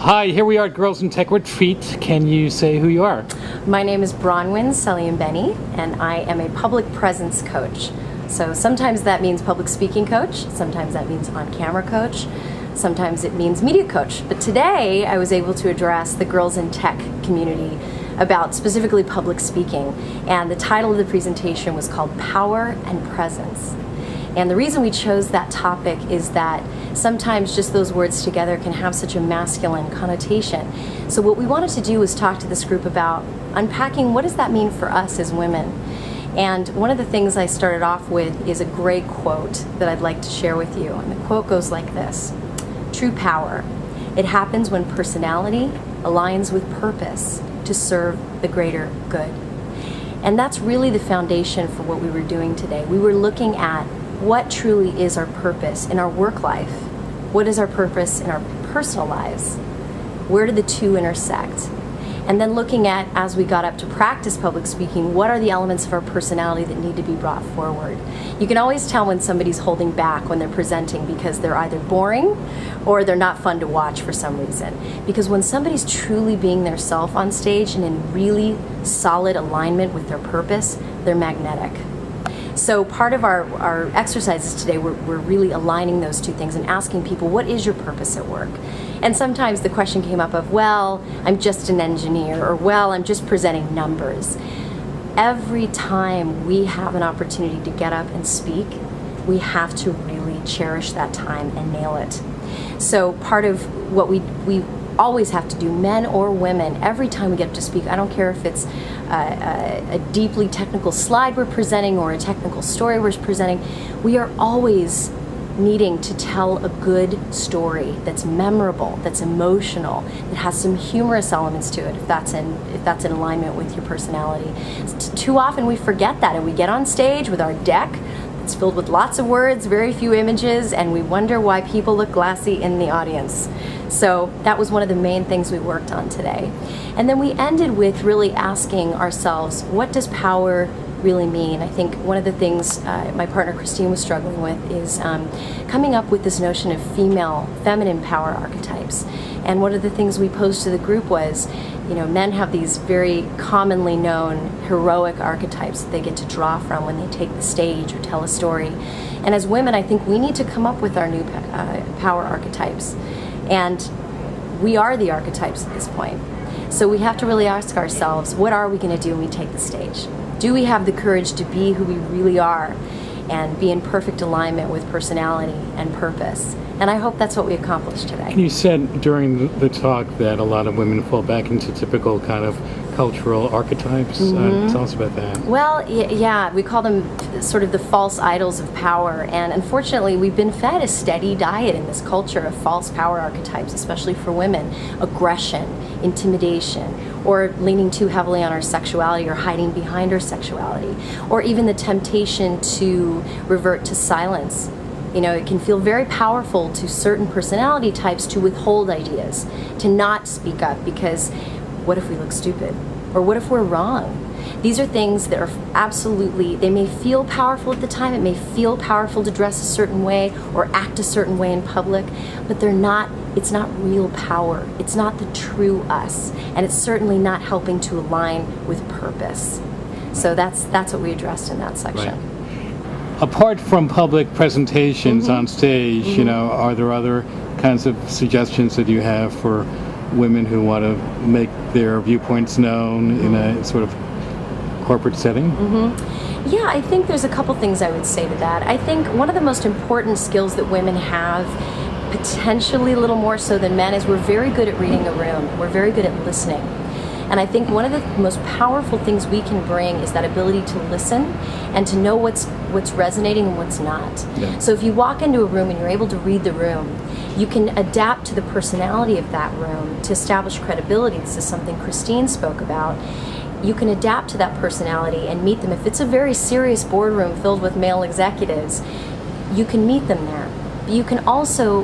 Hi, here we are at Girls in Tech Retreat. Can you say who you are? My name is Bronwyn Saglimbeni, and I am a public presence coach. So sometimes that means public speaking coach, sometimes that means on-camera coach, sometimes it means media coach. But today I was able to address the Girls in Tech community about specifically public speaking. And the title of the presentation was called Power and Presence. And the reason we chose that topic is that sometimes just those words together can have such a masculine connotation. So what we wanted to do was talk to this group about unpacking what does that mean for us as women. And one of the things I started off with is a great quote that I'd like to share with you. And the quote goes like this: "True power, it happens when personality aligns with purpose to serve the greater good." And that's really the foundation for what we were doing today. We were looking at what truly is our purpose in our work life? What is our purpose in our personal lives? Where do the two intersect? And then looking at, as we got up to practice public speaking, what are the elements of our personality that need to be brought forward? You can always tell when somebody's holding back when they're presenting because they're either boring or they're not fun to watch for some reason. Because when somebody's truly being their self on stage and in really solid alignment with their purpose, they're magnetic. So part of our exercises today, we're really aligning those two things and asking people, what is your purpose at work? And sometimes the question came up of, well, I'm just an engineer, or well, I'm just presenting numbers. Every time we have an opportunity to get up and speak, we have to really cherish that time and nail it. So part of what we always have to do, men or women, every time we get up to speak, I don't care if it's a deeply technical slide we're presenting or a technical story we're presenting, we are always needing to tell a good story that's memorable, that's emotional, that has some humorous elements to it, if that's in alignment with your personality. Too often we forget that and we get on stage with our deck. It's filled with lots of words, very few images, and we wonder why people look glassy in the audience. So that was one of the main things we worked on today. And then we ended with really asking ourselves, what does power really mean? I think one of the things my partner Christine was struggling with is coming up with this notion of feminine power archetypes. And one of the things we posed to the group was, men have these very commonly known heroic archetypes that they get to draw from when they take the stage or tell a story. And as women, I think we need to come up with our new power archetypes. And we are the archetypes at this point. So we have to really ask ourselves, what are we going to do when we take the stage? Do we have the courage to be who we really are and be in perfect alignment with personality and purpose? And I hope that's what we accomplished today. You said during the talk that a lot of women fall back into typical kind of cultural archetypes. Tell us about that. Well, yeah, we call them sort of the false idols of power. And unfortunately, we've been fed a steady diet in this culture of false power archetypes, especially for women. Aggression, intimidation, or leaning too heavily on our sexuality or hiding behind our sexuality, or even the temptation to revert to silence. It can feel very powerful to certain personality types to withhold ideas, to not speak up because what if we look stupid? Or what if we're wrong? These are things that are absolutely, they may feel powerful at the time, it may feel powerful to dress a certain way or act a certain way in public, but it's not real power. It's not the true us, and it's certainly not helping to align with purpose. So that's what we addressed in that section. Right. Apart from public presentations on stage, are there other kinds of suggestions that you have for women who want to make their viewpoints known in a sort of corporate setting? Yeah, I think there's a couple things I would say to that. I think one of the most important skills that women have, potentially a little more so than men, is we're very good at reading a room. We're very good at listening. And I think one of the most powerful things we can bring is that ability to listen and to know what's resonating and what's not. Yeah. So if you walk into a room and you're able to read the room, you can adapt to the personality of that room to establish credibility. This is something Christine spoke about. You can adapt to that personality and meet them. If it's a very serious boardroom filled with male executives, you can meet them there. But you can also,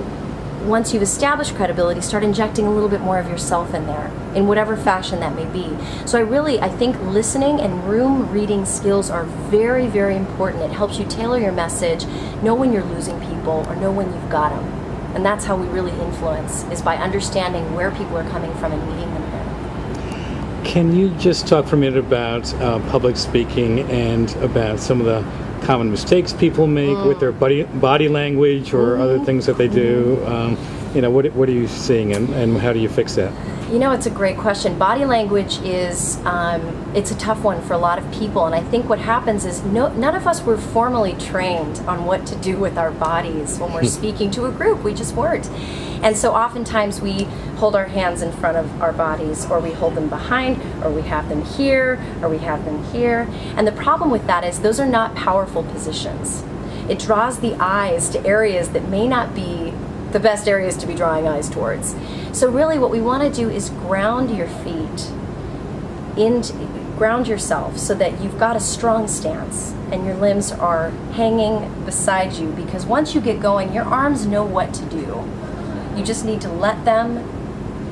once you've established credibility, start injecting a little bit more of yourself in there, in whatever fashion that may be. So I think listening and room reading skills are very, very important. It helps you tailor your message, know when you're losing people, or know when you've got them. And that's how we really influence, is by understanding where people are coming from and meeting them there. Can you just talk for a minute about public speaking and about some of the common mistakes people make with their body language or other things that they do? What are you seeing, and how do you fix that? It's a great question. Body language is, it's a tough one for a lot of people, and I think what happens is none of us were formally trained on what to do with our bodies when we're speaking to a group. We just weren't. And so oftentimes we hold our hands in front of our bodies, or we hold them behind, or we have them here, or we have them here. And the problem with that is those are not powerful positions. It draws the eyes to areas that may not be the best areas to be drawing eyes towards. So really what we want to do is ground your feet, ground yourself so that you've got a strong stance and your limbs are hanging beside you, because once you get going, your arms know what to do. You just need to let them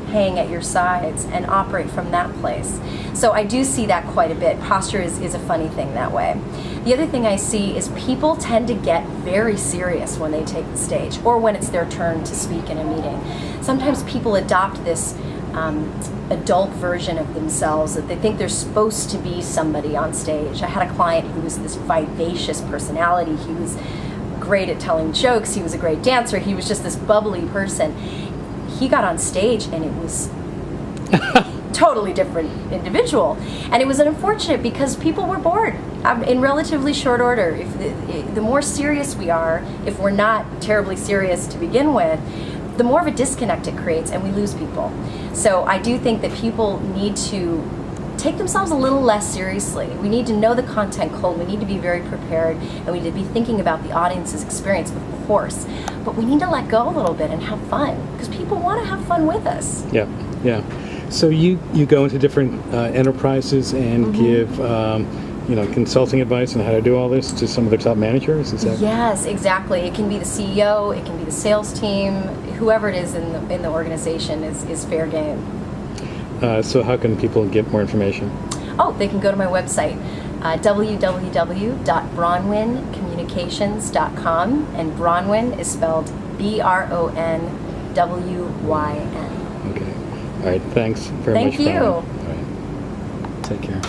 hang at your sides and operate from that place. So I do see that quite a bit. Posture is a funny thing that way. The other thing I see is people tend to get very serious when they take the stage, or when it's their turn to speak in a meeting. Sometimes people adopt this adult version of themselves, that they think they're supposed to be somebody on stage. I had a client who was this vivacious personality. He was great at telling jokes. He was a great dancer. He was just this bubbly person. He got on stage and it was totally different individual. And it was unfortunate because people were bored in relatively short order. If the more serious we are, if we're not terribly serious to begin with, the more of a disconnect it creates and we lose people. So I do think that people need to take themselves a little less seriously. We need to know the content cold. We need to be very prepared, and we need to be thinking about the audience's experience, of course. But we need to let go a little bit and have fun, because people want to have fun with us. Yeah. So you go into different enterprises and give consulting advice on how to do all this to some of the top managers? Is that? Yes, exactly. It can be the CEO, it can be the sales team, whoever it is in the organization is fair game. So how can people get more information? Oh, they can go to my website, www.bronwyncommunications.com, and Bronwyn is spelled BRONWYN. Okay. All right. Thanks very much. Thank you. All right. Take care.